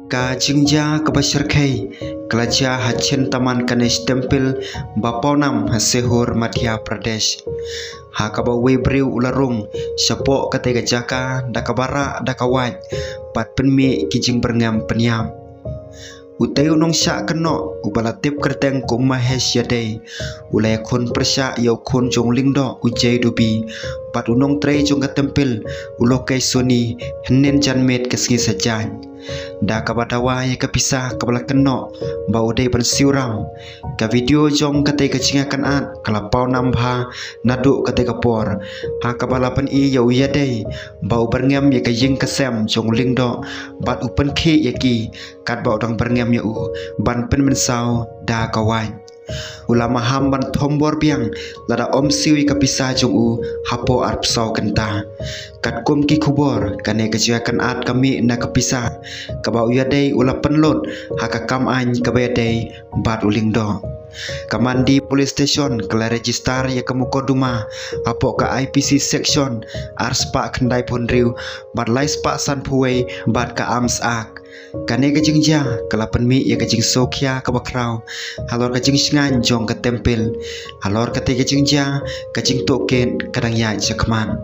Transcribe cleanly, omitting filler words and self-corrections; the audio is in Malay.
Ka jingja ke Basharkai, kelaja hacin taman kanesh tempel Bapaunam Hasehur Madhya Pradesh. Ha kabawe briu ularung, sepok katega jaka, dakabara dakawaj, pat penmi kijing berngam penyam. Utai unong syak keno, ubalatip kerteng kong mahesh yadai, ulai kon persyak yau kon jong lingdo ujai dubi, pat unong tray jong katempel, ulokai soni, henin janmet kesengi sajan. Da kabatawa ya kepisah kabala keno, bau dai pensiuram, ka video jong katai kecingakan at, kalapau nambha, naduk katai kapor, ha kabala pen i yau yadai, bau berngam ya kajing kesem jong lingdo, bat upen ke yaki, kat bau dang berngam ya u, ban pen mensau, da kawan. Ulama hamban tombor biang lada om siwi kapisah jong u hapo at pesau kenta kat kum ki kubor kane kejiakan at kami na kapisah kabau yadai ula penlot haka kam an kabayadai bat uling do kamandi police station kala register ya kamuko duma apo ka IPC section arspa kendai pondriu bat laispa san puwe bat ka ams ak kane kajing ja kala penmi ya kajing sokya ka bakrau halor kajing singan jong ka tempel halor kate kajing ja kajing token kadang ya jakman.